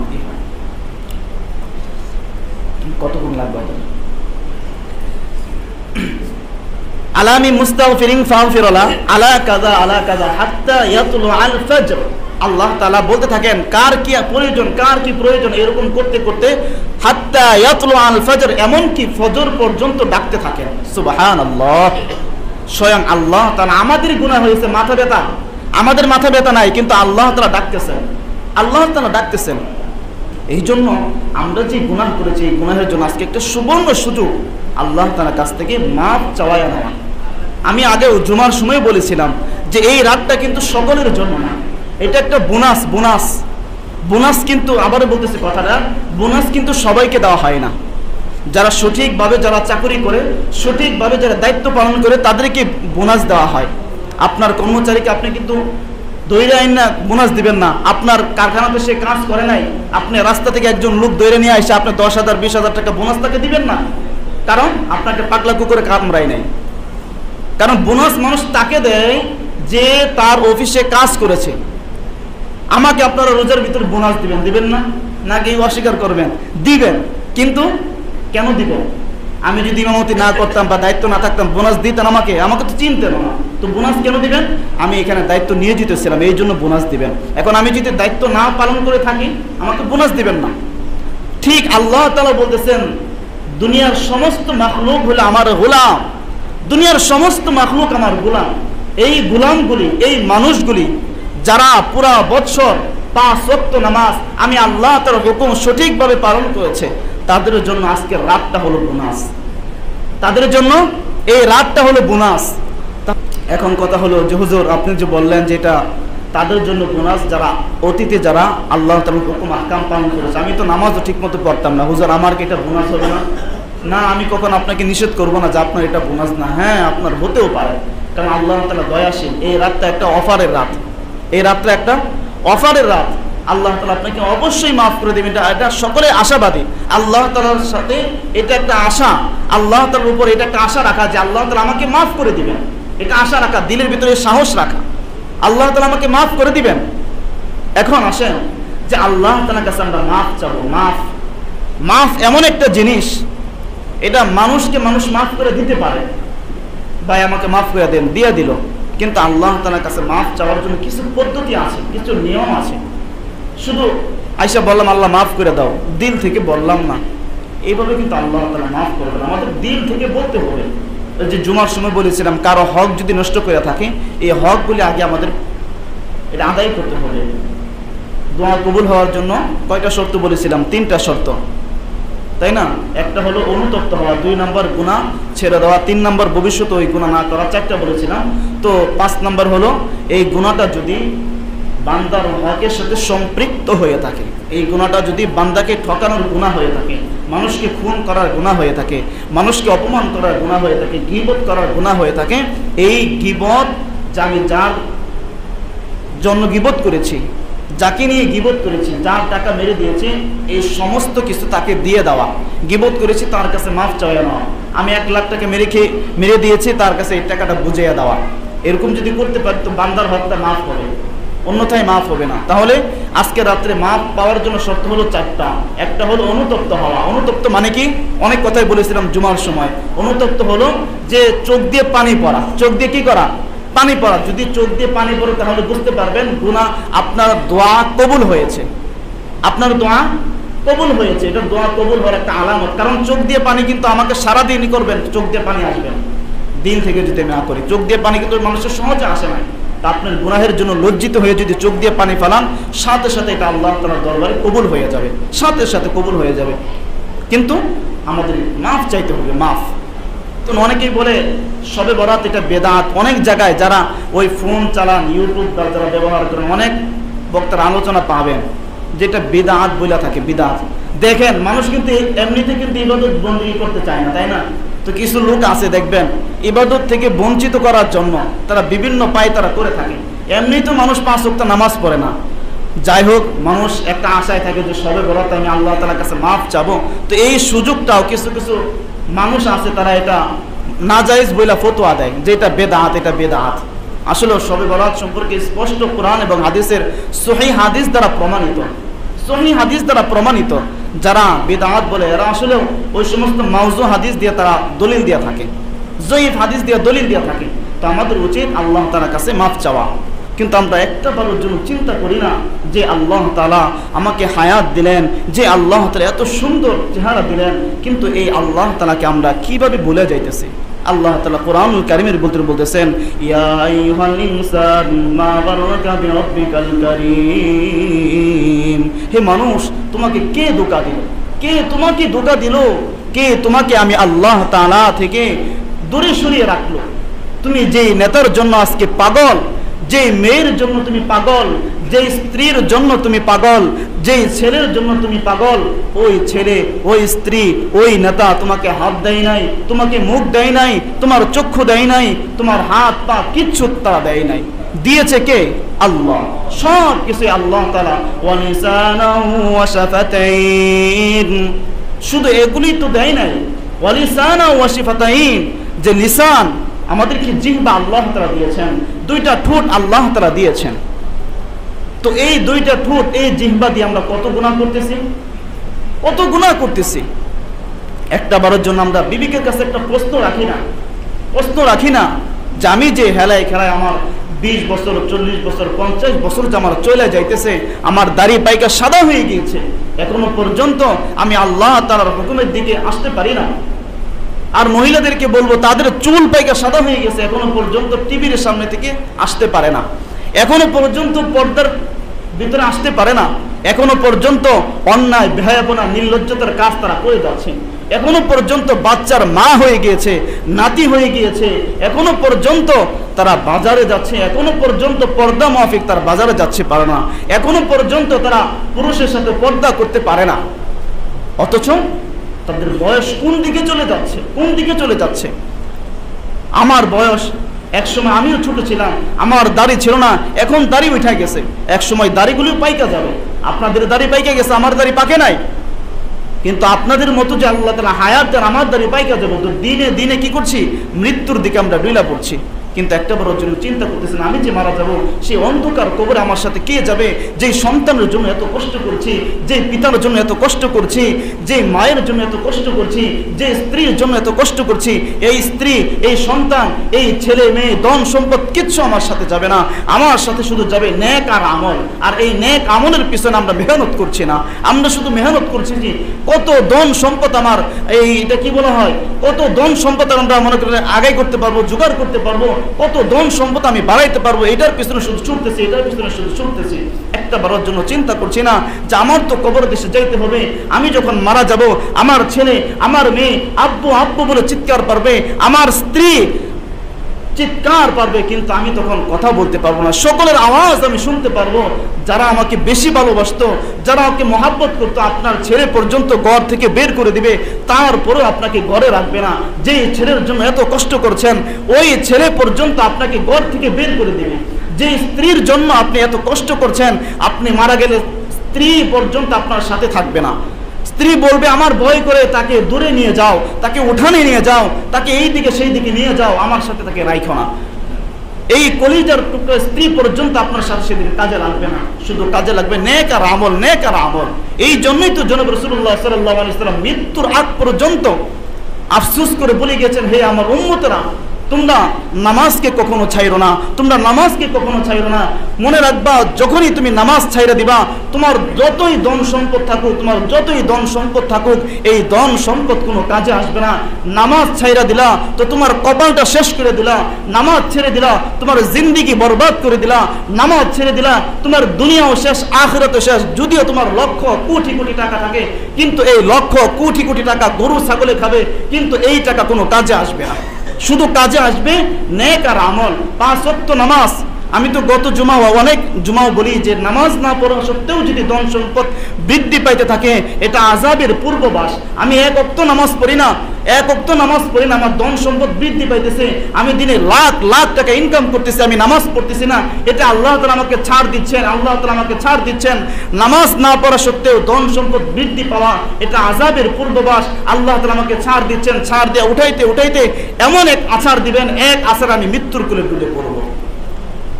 কতক্ষণ লাগবে? আলামি মুস্তাগফিরিন ফাগফিরলা আলা কাযা হাত্তা ইয়াতলু আল ফজর। আল্লাহ তাআলা বলতে থাকেন কার কি প্রয়োজন এরকম করতে করতে হাত্তা ইয়াতলু আল ফজর, এমন কি ফজর পর্যন্ত ডাকতে থাকেন। সুবহানাল্লাহ। স্বয়ং আল্লাহ তাআলা, আমাদের গুনাহ হয়েছে মাথা ব্যথা, আমাদের মাথা ব্যথা নাই, কিন্তু আল্লাহ তাআলা ডাকতেছেন। এই জন্য আমরা যে গুনাহ করেছি এই গুনাহের জন্য আজকে একটা সুবর্ণ সুযোগ আল্লাহ তাআলার কাছ থেকে মাফ চাওয়া নেওয়া। আমি আগেও জুমার সময় বলেছিলাম যে এই রাতটা কিন্তু সকলের জন্য না, এটা একটা বোনাস কিন্তু আবারও বলতেছি কথাটা, বোনাস কিন্তু সবাইকে দেওয়া হয় না। যারা সঠিকভাবে যারা চাকরি করে, সঠিকভাবে যারা দায়িত্ব পালন করে তাদেরকে বোনাস দেওয়া হয়। আপনার কর্মচারীকে আপনি কিন্তু দৈরে আইন না বোনাস দিবেন না। আপনার কারখানাতে সে কাজ করে নাই, আপনি রাস্তা থেকে একজন লোক দৈরে নিয়ে আসে আপনি 10,000 20,000 টাকা বোনাস তাকে দিবেন না, কারণ আপনাকে পাগলা কুকুরে কামড়ায় নাই। কারণ বোনাস মানুষ তাকে দেয় যে তার অফিসে কাজ করেছে। আমাকে আপনারা রোজার ভিতর বোনাস দিবেন না, নাকি অস্বীকার করবেন? দিবেন, কিন্তু কেন দিবেন? আমি যদি ইমামতি না করতাম বা দায়িত্ব না থাকতাম বোনাস দিতেন আমাকে তো চিনতেন না, তো বোনাস কেন দিবেন? আমি এখানে দায়িত্ব নিয়োজিত ছিলাম, এই জন্য বোনাস দিবেন। এখন আমি যদি দায়িত্ব না পালন করে থাকি আমাকে বোনাস দিবেন না। ঠিক আল্লাহ তাআলা বলতেছেন দুনিয়ার সমস্ত মাখলুক হলো আমার গোলাম, দুনিয়ার সমস্ত মাখলুক আমার গোলাম। এই গোলামগুলি, এই মানুষগুলি যারা পুরা বৎসর 5 ওয়াক্ত নামাজ আমি আল্লাহ তাআলার হুকুম সঠিকভাবে পালন করেছে, তাদের জন্য আজকের রাতটা হলো বোনাস, তাদের জন্য এই রাতটা হলো বোনাস। এখন কথা হলো যে হুজুর আপনি যে বললেন যে এটা তাদের জন্য বোনাস যারা অতীতে যারা আল্লাহ তাআলার হুকুম আহকাম পালন করেছে। আমি তো নামাজও ঠিকমতো পড়তাম না, হুজুর আমার কি এটা বোনাস হবে না? না, আমি কখন আপনাকে নিষেধ করবো না যে আপনার এটা বোনাস না। হ্যাঁ, আপনার হতেও পারে, কারণ আল্লাহ তাআলা দয়াশীল। এই রাতটা একটা অফারের রাত, এই রাতটা একটা অফারের রাত। আল্লাহ তাআলা আপনাকে অবশ্যই মাফ করে দেবেন, এটা সকলে আশাবাদী। আল্লাহ তাআলার সাথে এটা একটা আশা, আল্লাহ তাআলার উপর এটা একটা আশা রাখা যে আল্লাহ তাআলা আমাকে মাফ করে দিবেন, এটা আশা রাখা, দিলের ভিতরে সাহস রাখা আল্লাহ তাআলা আমাকে মাফ করে দিবেন। এখন আসেন যে আল্লাহ তাআলার কাছে আমরা মাফ চাবো। মাফ এমন একটা জিনিস, এটা মানুষকে মানুষ মাফ করে দিতে পারে, ভাই আমাকে মাফ করে দেন, দিয়ে দিল। কিন্তু আল্লাহ তাআলার কাছে মাফ চাওয়ার জন্য কিছু পদ্ধতি আছে, কিছু নিয়ম আছে। শুধু আইসা বললাম আল্লাহ মাফ করে দাও, দিল থেকে বললাম না, এইভাবে কিন্তু আল্লাহ তাআলা মাফ করে দেন। আমাদের দিল থেকে বলতে হবে। যে জুমার সময় বলেছিলাম কারো হক যদি নষ্ট করে থাকে এই হকগুলি আগে আমাদের এটা আদায় করতে হবে। দোয়া কবুল হওয়ার জন্য কয়টা শর্ত বলেছিলাম? 3টা শর্ত, তাই না? একটা হলো অনুতপ্ত হওয়া, 2 নম্বর গুনাহ ছেড়ে দেওয়া, 3 নম্বর ভবিষ্যতে ওই গুনাহ না করা, 4টা বলেছিলাম। তো 5 নম্বর হলো এই গুনাহটা যদি বান্দার হকের সাথে সম্পৃক্ত হয়ে থাকে, এই গুনাহটা যদি বান্দাকে ঠকানোর গুনাহ হয়ে থাকে, মানুষকে খুন করার গুনাহ হয়ে থাকে, মানুষকে অপমান করার গুনাহ হয়ে থাকে, গীবত করার গুনাহ হয়ে থাকে, এই গীবত আমি যার জন্য গীবত করেছি, যাকে নিয়ে গীবত করেছি, যার টাকা মেরে দিয়েছি, এই সমস্ত কিছু তাকে দিয়ে দেওয়া। গীবত করেছি তার কাছে মাফ চাওয়া নেওয়া। আমি 1 লাখ টাকা মেরে দিয়েছি, তার কাছে এই টাকাটা বুঝিয়ে দেওয়া। এরকম যদি করতে পারি তো বান্দার হকটা মাফ হবে, অন্যথায় মাফ হবে না। তাহলে আজকে রাত্রে মাফ পাওয়ার জন্য শর্ত হলো 4টা। একটা হলো অনুতপ্ত হওয়া। অনুতপ্ত মানে কি? অনেক কথাই বলেছিলাম জুমার সময়। অনুতপ্ত হলো যে চোখ দিয়ে পানি পড়া। চোখ দিয়ে কি করা? পানি পড়া। যদি চোখ দিয়ে পানি পড়ে তাহলে বুঝতে পারবেন গুনাহ, আপনার দোয়া কবুল হয়েছে, আপনার দোয়া কবুল হয়েছে। এটা দোয়া কবুল হওয়ার একটা আলামত। কারণ চোখ দিয়ে পানি কিন্তু আমাকে সারাদিনই করবেন, চোখ দিয়ে পানি আসবে দিন থেকে যদি না করি। চোখ দিয়ে পানি কিন্তু মানুষের সহজে আসে না। তা আপনার গুনাহের জন্য লজ্জিত হয়ে যদি চোখ দিয়ে পানি ফেলান, সাথে সাথে এটা আল্লাহ তাআলার দরবারে কবুল হয়ে যাবে, সাথে সাথে কবুল হয়ে যাবে। কিন্তু আমাদের মাফ চাইতে হবে, মাফ। তো অনেকেই বলে শবে বরাত এটা বেদাত। অনেক জায়গায় যারা ওই ফোন চালান, ইউটিউব যারা ব্যবহার করেন, অনেক বক্তার আলোচনা পাবেন যেটা বেদাত বলে থাকে। বিদাত দেখেন, মানুষ কিন্তু এমনিতে কিন্তু ইবাদত বন্দী করতে চায় না, তাই না? তো কিছু লোক আছে দেখবেন ইবাদত থেকে বঞ্চিত করার জন্য তারা বিভিন্ন পায় তারা করে থাকে। এমনি তো মানুষ 5 ওয়াক্ত নামাজ পড়ে না। যাই হোক, মানুষ একটা আশায় থাকে যে শবে বরাত আমি আল্লাহ তাআলার কাছে মাফ চাবো। তো এই সুযোগটাও কিছু কিছু মানুষ আছে তারা এটা নাজায়েজ বইলা ফতোয়া দেয় যে এটা বেদাত, এটা বেদাত। আসলে শবে বরাত সম্পর্কে স্পষ্ট কোরআন এবং হাদিসের সহিহ হাদিস দ্বারা প্রমাণিত, সহিহ হাদিস দ্বারা প্রমাণিত। যারা বেদাত বলে এরা আসলে ওই সমস্ত মাউজু হাদিস দিয়ে তারা দলিল দিয়ে থাকে জয়ীফ হাদিস দিয়ে দলিল দিয়ে থাকে। তো আমাদের উচিত আল্লাহ তাআলার কাছে মাফ চাওয়া। কিন্তু আমরা একটা বারের জন্য চিন্তা করি না যে আল্লাহ তাআলা আমাকে হায়াত দিলেন, যে আল্লাহ তাআলা এত সুন্দর চেহারা দিলেন, কিন্তু এই আল্লাহ তাআলাকে আমরা কিভাবে ভুলে যাইতেছি। আল্লাহ তাআলা কোরআনুল কারীমের বলতেছেন, ইয়া আইয়ুহাল ইনসান মা গাররাকা বিরাব্বিকাল কারীম, হে মানুষ তোমাকে কে ধোঁকা দিল, কে তোমাকে ধোঁকা দিল, কে তোমাকে আমি আল্লাহ তাআলা থেকে দূরে সরিয়ে রাখলো। তুমি যেই নেতার জন্য আজকে পাগল, যেই মেয়ের জন্য তুমি পাগল, যেই স্ত্রীর জন্য তুমি পাগল, যেই ছেলের জন্য তুমি পাগল, ওই ছেলে, ওই স্ত্রী, ওই নেতা তোমাকে হাত দেয় নাই, তোমাকে মুখ দেয় নাই, তোমার চক্ষু দেয় নাই, তোমার হাত পা কিচ্ছু তারা দেয় নাই। দিয়েছে কে? আল্লাহ। সব কিছু আল্লাহ তাআলা। ওয়া লিসানাহু ওয়া শাফাতাইন, শুধু এগুলি তো দেয় নাই, ওয়া লিসানাহু ওয়া শাফাতাইন, যে লিসান আমাদেরকে জিহ্বা আল্লাহ তাআলা দিয়েছেন, দুইটা ঠোঁট আল্লাহ তাআলা দিয়েছেন। তো এই দুইটা ঠোঁট, এই জিহ্বা দিয়ে আমরা কত গুনাহ করতেছি, কত গুনাহ করতেছি। একটা বারের জন্য আমরা বিবেকের কাছে একটা প্রশ্ন রাখি না, প্রশ্ন রাখি না যে আমি যে হেলায় খেলায় আমার 20 বছর, 40 বছর, 50 বছর যে আমার চলে যাইতেছে, আমার দাড়ি পাইকা সাদা হয়ে গিয়েছে, এখনো পর্যন্ত আমি আল্লাহ তাআলার হুকুমের দিকে আসতে পারি না। আর মহিলাদেরকে বলবো, তাদের চুল পাইকা সাদা হয়ে গেছে, এখনো পর্যন্ত টিভির সামনে থেকে আসতে পারে না, এখনো পর্যন্ত পর্দার ভিতরে আসতে পারে না, এখনো পর্যন্ত অন্যায়, বেহায়াপনা, নির্লজ্জতার কাজ তারা করে যাচ্ছে, এখনো পর্যন্ত বাচ্চার মা হয়ে গিয়েছে, নাতি হয়ে গিয়েছে, এখনো পর্যন্ত তারা বাজারে যাচ্ছে, এখনো পর্যন্ত পর্দা মাফিক তারা বাজারে যাচ্ছে পারে না, এখনো পর্যন্ত তারা পুরুষের সাথে পর্দা করতে পারে না। অথচ তাদের বয়স কোন দিকে চলে যাচ্ছে, কোন দিকে চলে যাচ্ছে। আমার বয়স, এক সময় আমিও ছোট ছিলাম, আমার দাড়ি ছিল না, এখন দাড়ি উঠে গেছে, এক সময় দাড়িগুলো পাইকা যাবে। আপনাদের দাড়ি পাইকা গেছে, আমার দাড়ি পাকে নাই। কিন্তু আপনাদের মতো যে আল্লাহ তাআলা হায়াত দেন, আমার দাড়ি পাইকা যাবে, তো দিনে দিনে কি করছি, মৃত্যুর দিকে আমরা ডুইলা পড়ছি। কিন্তু একটা বড় জন্য চিন্তা করতেছেন, আমি যে মারা যাব, সেই অন্ধকার কবরে আমার সাথে কে যাবে? যেই সন্তানের জন্য এত কষ্ট করছি, যেই পিতার জন্য এত কষ্ট করছি, যেই মায়ের জন্য এত কষ্ট করছি, যে স্ত্রীর জন্য এত কষ্ট করছি, এই স্ত্রী, এই সন্তান, এই ছেলে মেয়ে, ধন সম্পদ কিচ্ছু আমার সাথে যাবে না, আমার সাথে শুধু যাবে নেক আর আমল। আর এই নেক আমলের পিছনে আমরা মেহনত করছি না, আমরা শুধু মেহনত করছি যে কত ধন সম্পদ আমার, এটা কি বলা হয়, কত ধন সম্পদ আমরা মনে করি আগাই করতে পারবো, জোগাড় করতে পারবো, কত ধন সম্পদ আমি বাড়াইতে পারবো, এটার পিছনে শুধু ছুটতেছি, এটার পিছনে শুধু ছুটতেছি। একটা বারের জন্য চিন্তা করছি না যে আমার তো কবর দেশে যাইতে হবে, আমি যখন মারা যাব আমার ছেলে, আমার মেয়ে আব্বু আব্বু বলে চিৎকার পারবে, আমার স্ত্রী চিৎকার পারবে, কিন্তু আমি তখন কথা বলতে পারবো না। সকলের আওয়াজ আমি শুনতে পারবো। যারা আমাকে বেশি ভালোবাসতো, যারা আমাকে মহাব্বত করতো, আপনার ছেলে পর্যন্ত ঘর থেকে বের করে দিবে, তারপরেও আপনাকে ঘরে রাখবে না। যেই ছেলের জন্য এত কষ্ট করছেন, ওই ছেলে পর্যন্ত আপনাকে ঘর থেকে বের করে দিবে। যে স্ত্রীর জন্য আপনি এত কষ্ট করছেন, আপনি মারা গেলে স্ত্রী পর্যন্ত আপনার সাথে থাকবে না। স্ত্রী বলবে আমার ভয় করে, তাকে দূরে নিয়ে যাও, তাকে উঠানে নিয়ে যাও, তাকে এই দিকে সেই দিকে নিয়ে যাও, আমার সাথে তাকে রাখো না। এই কলিজার টুকরা স্ত্রী পর্যন্ত আপনার সাথে সেদিন কাজে লাগবে না, শুধু কাজে লাগবে নেক আর আমল, নেক আর আমল। এই জন্যই তো জনাব রাসূলুল্লাহ সাল্লাল্লাহু আলাইহি ওয়াসাল্লাম মৃত্যুর আগ পর্যন্ত আফসোস করে বলে গেছেন, হে আমার উম্মতরা, তোমরা নামাজকে কখনো ছাইরো না, তোমরা নামাজকে কখনো ছাইরো না। মনে রাখবা, যখনই তুমি নামাজ ছাইরা দিবা, তোমার যতই ধন সম্পদ থাকুক, তোমার যতই ধন সম্পদ থাকুক, এই ধন সম্পদ কোনো কাজে আসবে না। নামাজ ছাইরা দিলা তো তোমার কপালটা শেষ করে দিলা, নামাজ ছেড়ে দিলা তোমার জিন্দেগি বরবাদ করে দিলা, নামাজ ছেড়ে দিলা তোমার দুনিয়াও শেষ, আখিরাতও শেষ। যদিও তোমার লক্ষ কোটি কোটি টাকা থাকে, কিন্তু এই লক্ষ কোটি কোটি টাকা গরু ছাগলে খাবে, কিন্তু এই টাকা কোনো কাজে আসবে না। শুধু কাজে আসবে নেক আর আমল। 5 ওয়াক্ত নামাজ, আমি তো গত অনেক জুমাও বলি যে নামাজ না পড়া সত্ত্বেও যদি ধন সম্পদ বৃদ্ধি পাইতে থাকে, এটা আযাবের পূর্ববাস। আমি 1 ওয়াক্ত নামাজ পড়ি না, 1 ওয়াক্ত নামাজ পড়ি না, আমার ধন সম্পদ বৃদ্ধি পাইতেছে, আমি দিনে লাখ লাখ টাকা ইনকাম করতেছি, আমি নামাজ পড়তেছি না, এটা আল্লাহ তাআলা আমাকে ছাড় দিচ্ছেন, আল্লাহ তাআলা আমাকে ছাড় দিচ্ছেন। নামাজ না পড়া সত্ত্বেও ধন সম্পদ বৃদ্ধি পাওয়া, এটা আযাবের পূর্ববাস। আল্লাহ তাআলা আমাকে ছাড় দিচ্ছেন, ছাড় দিয়ে উঠাইতে উঠাইতে এমন এক আছাড় দিবেন, এক আছাড় আমি মৃত্যুর কোলে ডুবে পড়ব।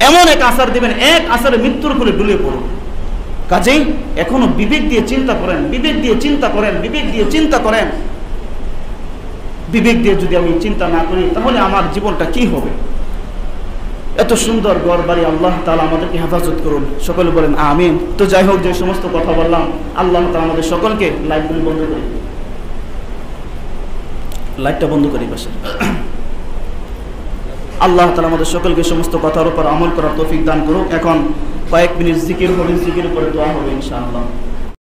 এমন এক আছাড় দিবেন, এক আছাড়ে মৃত্যুর কোলে ডুবে পড়ব। কাজেই এখনো বিবেক দিয়ে চিন্তা করেন, বিবেক দিয়ে চিন্তা করেন, বিবেক দিয়ে চিন্তা করেন। বিবেক দিয়ে যদি আমি চিন্তা না করি, তাহলে আমার জীবনটা কি হবে? এত সুন্দর ঘর বাড়ি আল্লাহ তাআলা আমাদেরকে হেফাজত করুন, সকলে বলেন আমিন। তো যাই হোক, যে সমস্ত কথা বললাম, আল্লাহ তাআলা আমাদের সকলকে, লাইটগুলি বন্ধ করি, লাইটটা বন্ধ করি পাশে। আল্লাহ তাআলা আমাদের সকলকে সমস্ত কথার উপর আমল করার তৌফিক দান করুক। এখন কয়েক মিনিট জিকির হবে, জিকির উপরে দোয়া হবে ইনশাআল্লাহ।